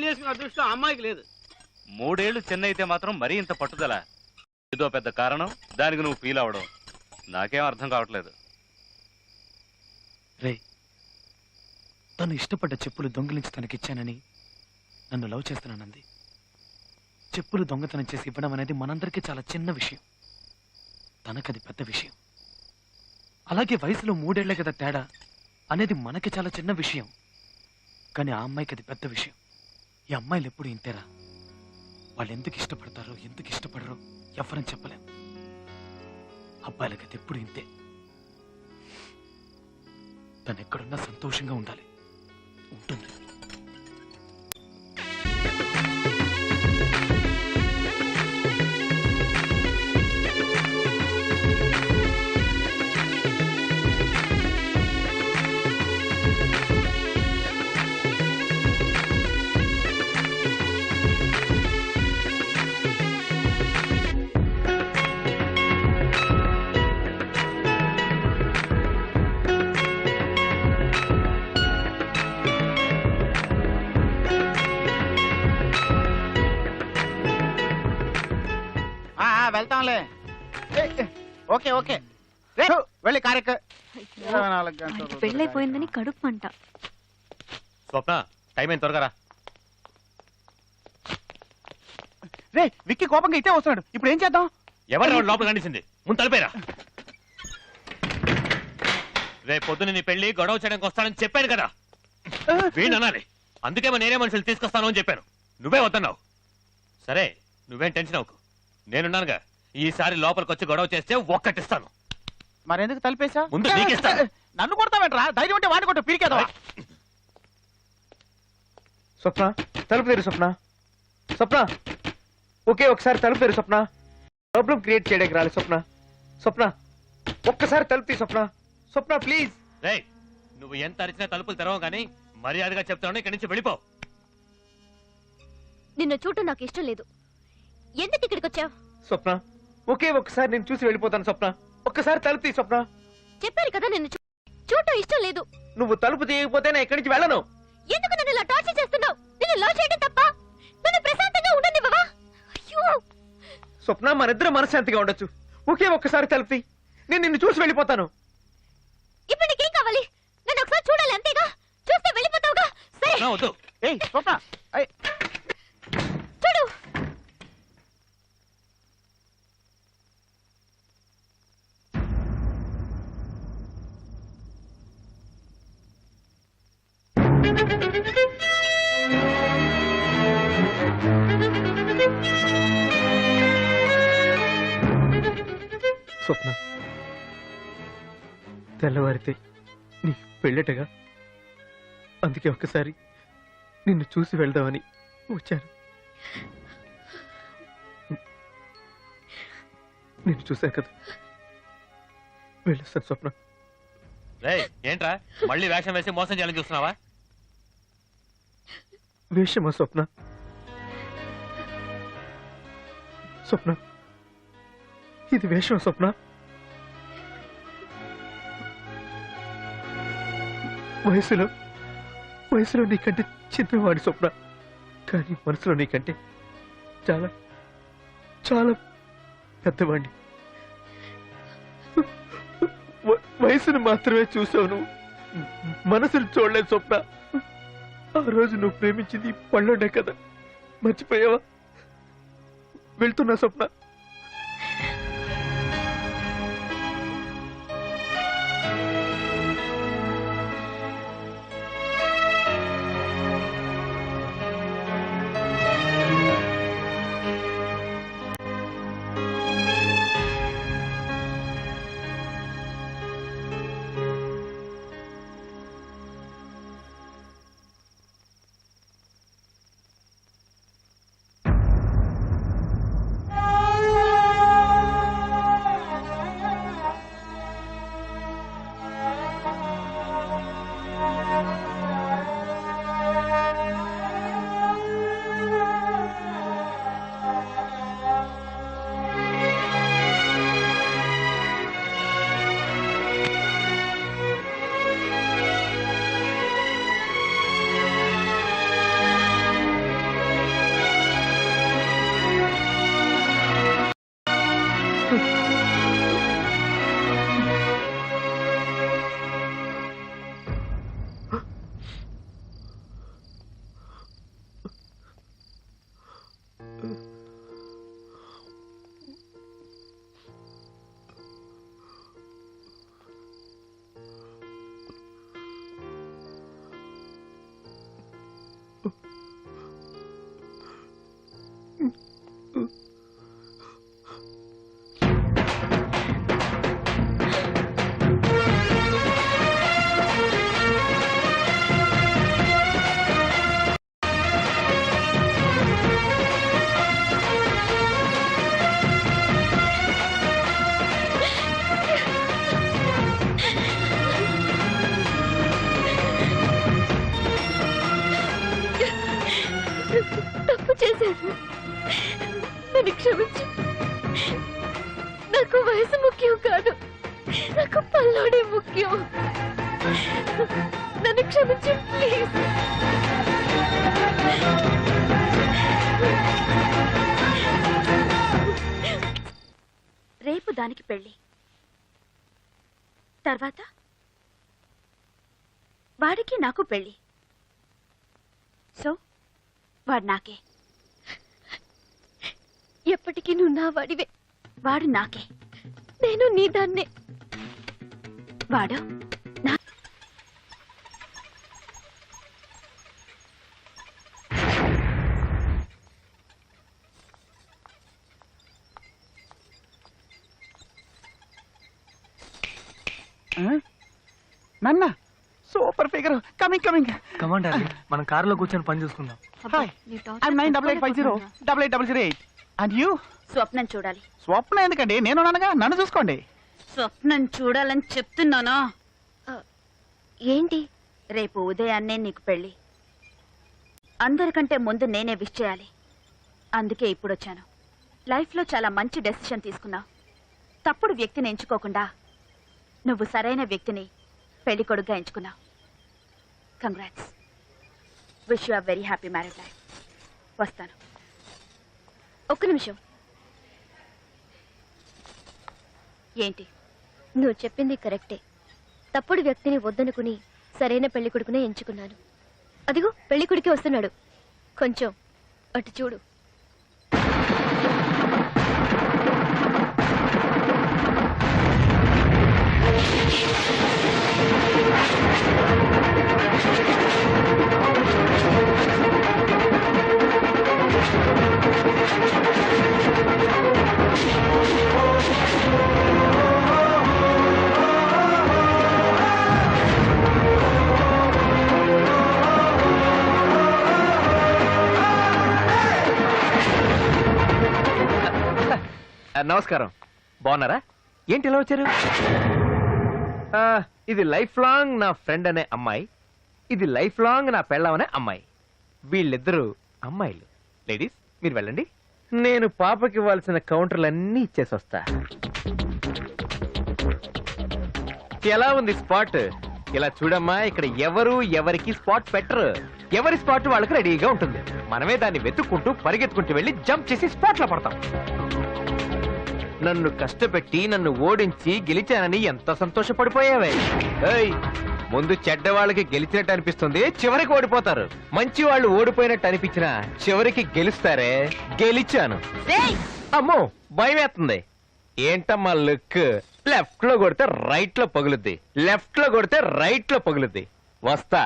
చేసుకునే అదృష్టం అమ్మాయికి లేదు. 3 ఏళ్లు చిన్న అయితే మాత్రం మరీ ఇంత పట్టుదల. ఏదో పెద్ద కారణం, దానికి నువ్వు ఫీల్ అవడం నాకేం అర్థం కావట్లేదు. రే, తను ఇష్టపడ్డ చెప్పులు దొంగిలించి తనకిచ్చానని నన్ను లవ్ చేస్తున్నానంది. చెప్పులు దొంగతనం చేసి ఇవ్వడం అనేది మనందరికీ చాలా చిన్న విషయం, తనకది పెద్ద విషయం. అలాగే వయసులో 3 ఏళ్లే కదా తేడా అనేది మనకి చాలా చిన్న విషయం, కానీ ఆ అమ్మాయికి అది పెద్ద విషయం. ఈ అమ్మాయిలు ఎప్పుడు ఇంతేరా, వాళ్ళు ఎందుకు ఇష్టపడతారో ఎందుకు ఇష్టపడరో ఎవరని చెప్పలేం. అబ్బాయిలకి అది ఎప్పుడు ఇంతే. తను ఎక్కడున్నా సంతోషంగా ఉండాలి, ఉంటుంది. వెళ్తాంలే. ఓకే ఓకే, వెళ్ళి కార్యక్ర. పెళ్ళైపోయిందని కడుపు మంట. స్వప్న, టైం అయిన త్వరగా రా. రే, విక్కీ కోపంగా ఇట్టే వస్తున్నాడు, ఇప్పుడు ఏం చేద్దాం? ఎవరు లోపల కనిసింది? ముందు తలిపేరా. రేపు పొద్దున నీ పెళ్లి గొడవ చేయడానికి వస్తానని చెప్పాను కదా, వీణనాలి. అందుకేమో నేనే మనుషులు తీసుకొస్తాను అని చెప్పాను, నువ్వే వద్దన్నావు. సరే, నువ్వేం టెన్షన్ అవ్వకు, నేనున్నానుగా. ఈసారి లోపలికి వచ్చి గొడవ చేస్తే ఒక్కటిస్తాను. మరెందుకు తలిపేశా? ముందు నీకిస్తాను. నన్ను కొడతావేంట్రా? ధైర్యం ఉంటే వాడిని కొట్టు, పీరికేదా? స్వప్న, తలుపు తెరు స్వప్న. స్వప్న, ఒకే ఒకసారి తలుపు తెరు స్వప్న. ప్రాబ్లం క్రియేట్ చేయడానికి రాలి స్వప్న. స్వప్న, ఒక్కసారి తలుపు తీ స్వప్న. స్వప్న ప్లీజ్. రేయ్, నువ్వు ఎంత అరిచినా తలుపులు తెరవ కానీ మర్యాదగా చెప్తాను, ఇక్కడి నుంచి వెళ్ళిపో. నిన్ను చూడటం నాకు ఇష్టం లేదు. ఎందుకు ఇక్కడికి వచ్చావు? స్వప్న, ఒకే ఒక్కసారి నేను చూసి వెళ్ళిపోతాను స్వప్న. ఒక్కసారి తలుపు తీ స్వప్న. చెప్పారు కదా నిన్ను చూడటం ఇష్టం లేదు. నువ్వు తలుపు తీయకపోతే నేను ఇక్కడి నుంచి వెళ్ళను. ఎందుకు నన్ను ఇలా టార్చర్ చేస్తున్నావు? నిన్ను లవ్ చేయడం తప్ప నన్ను ప్రశాంతంగా ఉండనివ్వవా? అయ్యో స్వప్న, మనిద్దరం మనశ్శాంతిగా ఉండొచ్చు. ఒకే ఒక్కసారి తలుపు తీ, నేను నిన్ను చూసి వెళ్ళిపోతాను. ఇప్పుడు నీకేం కావాలి? నన్ను ఒకసారి చూడాలి, అంతేగా? చూస్తే వెళ్ళిపోతావుగా. సరే వద్దు. ఏయ్ స్వప్న, చూడు. స్వప్న, తెల్లవారితే నీ పెళ్ళటగా, అందుకే ఒక్కసారి నిన్ను చూసి వెళ్దామని వచ్చాను. నిన్ను చూశాను కదా, వెళ్ళొస్తాను స్వప్న. రేయ్, ఏంట్రా మళ్ళీ వేషం వేసి మోసం చేయాలని చూస్తున్నావా? వేషమా స్వప్న? స్వప్న, ఇది వేషం స్వప్న. వయసులో నీకంటే చిన్నవాడి స్వప్న, కానీ మనసులో నీకంటే చాలా చాలా పెద్దవాడిని. వయసును మాత్రమే చూసావు నువ్వు, మనసును చూడలేదు స్వప్న. ఆ రోజు నువ్వు ప్రేమించింది పళ్ళోనే కదా, మర్చిపోయావా? వెళ్తున్నా స్వప్న. తప్పు చేశాను, నన్ను క్షమించు. నాకు వయసు ముఖ్యం కాదు, నాకు పల్లోడే ముఖ్యం. నన్ను క్షమించు ప్లీజ్. రేపు దానికి పెళ్లి, తర్వాత వాడికి నాకు పెళ్లి. సో వాడు నాకే. ఎప్పటికీ నువ్వు నా వాడివే. వాడు నాకే, నేను నీ దాన్నే. వాడు నా నాన్న super figure. Coming coming. Command మనం కారులో కూర్చొని పని చూసుకుందాం. Hi, I'm 9850 and you? స్వప్నం చూడాలి. స్వప్న ఎందుకండి, నేను ఉన్నానుగా, నన్ను చూసుకోండి. స్వప్నం చూడాలని చెప్తున్నానా? ఏంటి? రేపు ఉదయాన్నే నీకు పెళ్లి. అందరికంటే ముందు నేనే విష్ చేయాలి. అందుకే ఇప్పుడు వచ్చాను. లైఫ్లో చాలా మంచి డెసిషన్ తీసుకున్నావు. తప్పుడు వ్యక్తిని ఎంచుకోకుండా నువ్వు సరైన వ్యక్తిని పెళ్లి కొడుకుగా ఎంచుకున్నావు. Congrats. Wish you very happy marriage life. వస్తాను. ఒక్క నిమిషం. ఏంటి? నువ్వు చెప్పింది కరెక్టే. తప్పుడు వ్యక్తిని వద్దనుకుని సరైన పెళ్లి కొడుకునే ఎంచుకున్నాను. అదిగో పెళ్లి కొడుకే వస్తున్నాడు. కొంచెం అటు చూడు. నమస్కారం. బాగున్నారా? ఏంటి ఇలా వచ్చారు? ఇది లైఫ్ లాంగ్ నా ఫ్రెండ్ అనే అమ్మాయి, ఇది లైఫ్ లాంగ్ నా పెళ్ళం అనే అమ్మాయి. వీళ్ళిద్దరూ అమ్మాయిలు. లేడీస్ మీరు వెళ్ళండి, నేను పాపకి ఇవ్వాల్సిన కౌంటర్లన్నీ ఇచ్చేసి వస్తా. ఎలా ఉంది స్పాట్? ఇలా చూడమ్మా, ఇక్కడ ఎవరు ఎవరికి స్పాట్ పెట్టరు. ఎవరి స్పాట్ వాళ్ళకి రెడీగా ఉంటుంది. మనమే దాన్ని వెతుక్కుంటూ పరిగెత్తుకుంటూ వెళ్ళి జంప్ చేసి స్పాట్ లో పడతాం. నన్ను కష్టపెట్టి నన్ను ఓడించి గెలిచానని ఎంత సంతోషపడిపోయావే. ఏయ్, ముందు చెడ్డ వాళ్ళకి గెలిచినట్టు అనిపిస్తుంది, చివరికి ఓడిపోతారు. మంచి వాళ్ళు ఓడిపోయినట్టు అనిపించినా చివరికి గెలుస్తారే. గెలిచాను. అమ్మో భయం వేస్తుంది. ఏంటమ్మా లుక్? లెఫ్ట్ లో కొడితే రైట్ లో పగులుద్ది, లెఫ్ట్ లో కొడితే రైట్ లో పగులుద్ది. వస్తా.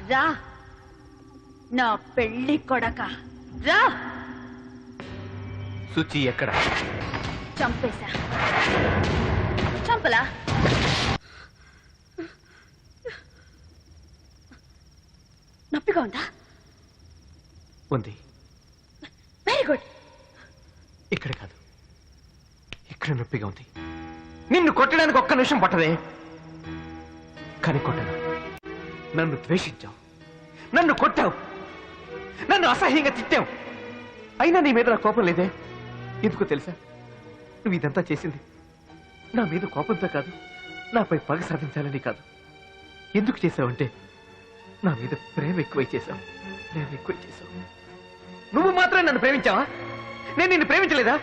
రా నా పెళ్లి కొడక, రా. సుచి ఎక్కడ? చంపేశా. చంపలా? నొప్పిగా ఉందా? ఉంది. Very good. ఇక్కడ కాదు, ఇక్కడ నొప్పిగా ఉంది. నిన్ను కొట్టడానికి ఒక్క నిమిషం పట్టదే, కానీ కొట్టను. నన్ను ద్వేషించావు, నన్ను కొట్టావు, నన్ను అసహ్యంగా తిట్టావు. అయినా నీ మీద నా కోపం లేదే. ఎందుకో తెలుసా? నువ్వు ఇదంతా చేసింది నా మీద కోపంతో కాదు, నాపై పగ సాధించాలని కాదు. ఎందుకు చేసావంటే నా మీద ప్రేమ ఎక్కువై చేశావు. నువ్వు మాత్రం నన్ను ప్రేమించావా? నేను నిన్ను ప్రేమించలేదా?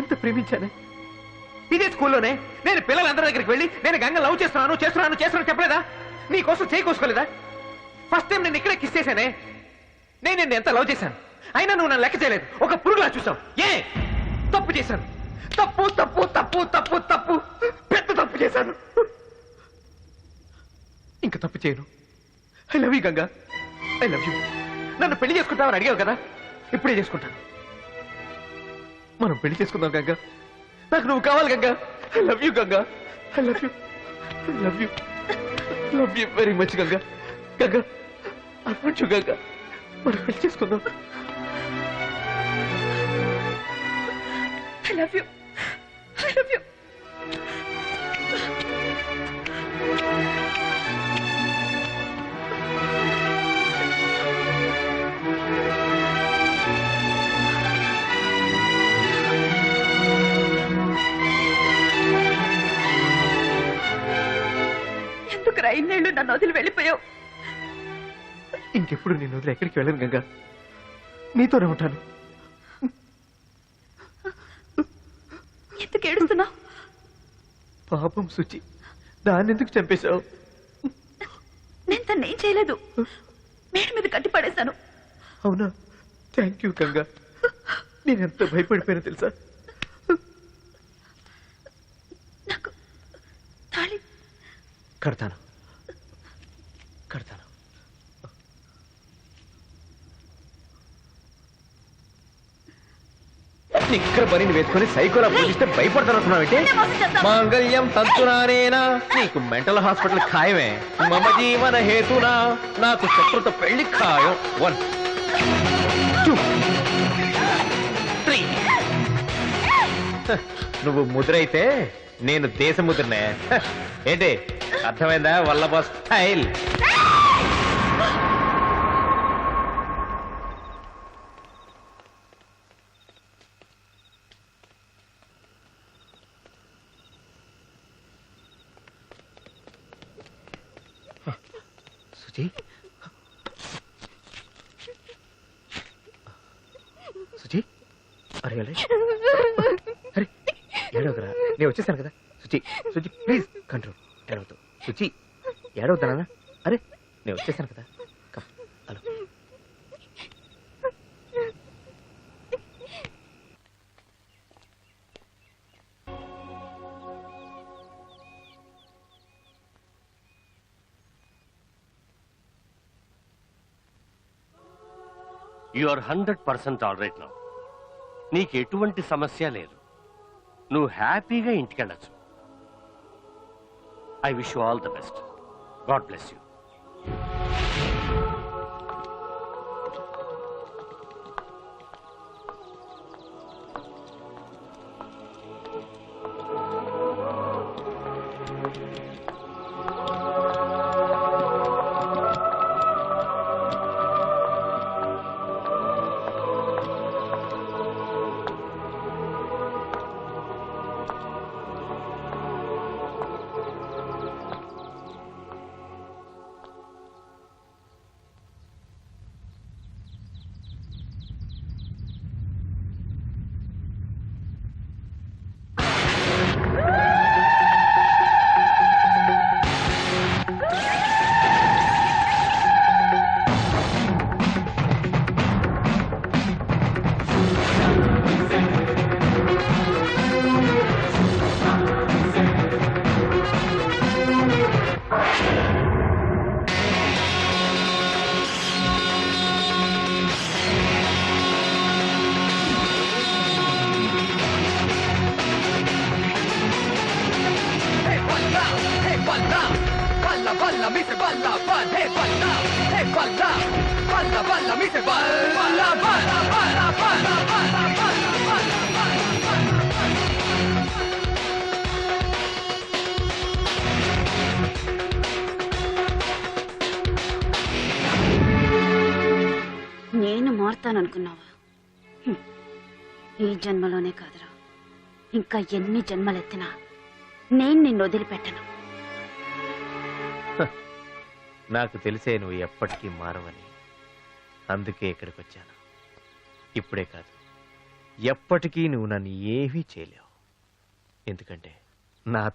ఎంత ప్రేమించానే. ఇదే స్కూల్లోనే నేను పిల్లలందరి దగ్గరికి వెళ్ళి నేను గంగ లవ్ చేస్తున్నాను చెప్పలేదా? నీ కోసం చేయి కోసుకోలేదా? ఫస్ట్ టైం నేను ఇక్కడే కిస్ చేశానే. నేను నిన్ను ఎంత లవ్ చేశాను, అయినా నువ్వు నన్ను లెక్క చేయలేదు. ఒక పురుగులా చూసావు. ఏ తప్పు చేశాను? తప్పు తప్పు తప్పు తప్పు తప్పు పెద్ద తప్పు చేశాను. ఇంకా తప్పు చేయను. I love you Ganga, I love you. నన్ను పెళ్లి చేసుకుంటామని అడిగావు కదా, ఇప్పుడే చేసుకుంటాను. మనం పెళ్లి చేసుకుందాం గంగా. నాకు నువ్వు కావాలి Ganga. I love you Ganga, I love you, I love you, love you very much Ganga. Ganga I want you Ganga. మనం పెళ్లి చేసుకుందాం. I love you, I love you. ఎందుకు ఇన్నేళ్ళు నన్ను వదిలి వెళ్ళిపోయావు? ఇంకెప్పుడు నేను వదిలి ఎక్కడికి వెళ్ళను గంగా, నీతోనే ఉంటాను. ఎందుకు ఏడుస్తున్నావు? పాపం శుచి, దాన్ని ఎందుకు చంపేశావు? నేను తను ఏం చేయలేదు, మేడ మీద కట్టి పడేశాను. అవునా? Thank you Ganga. నేనెంత భయపడిపోయినా తెలుసా? నాకు తాళి కడతాను. నిక్కర పనిని వేసుకొని సైకోలా పూజిస్తే భయపడతానంటున్నావు. మాంగళ్యం తంతునానేనా? నీకు మెంటల్ హాస్పిటల్ ఖాయమే. మమ జీవన హేతునా నాకు శత్రుత పెళ్లి ఖాయం. 1 2 3. నువ్వు ముద్రైతే నేను దేశ ముద్రనే. ఏంటి అర్థమైందా? వల్లభ స్టైల్. సుచి, అరే అరే ఏడవకరా, నేను వచ్చేసాను కదా. Suchi please control. ఏడవద్దు సుచి, ఏడవద్దానా? అరే నేను వచ్చేసాను కదా. Hello. You are 100% all right now. నీకు ఎటువంటి సమస్య లేదు. నువ్వు హ్యాపీగా ఇంటికెళ్ళచ్చు. I wish you all the best. God bless you. నేను మారుతాననుకున్నావా హ్మ్. ఈ జన్మలోనే కాదురా, ఇంకా ఎన్ని జన్మలెత్తినా నేను నిన్ను వదిలిపెట్టను. నాకు తెలిసే నువ్వు ఎప్పటికీ మారవని, అందుకే ఇక్కడికి వచ్చాను. ఇప్పుడే కాదు, ఎప్పటికీ నువ్వు నన్ను ఏమీ చేయలేవు. ఎందుకంటే నాతో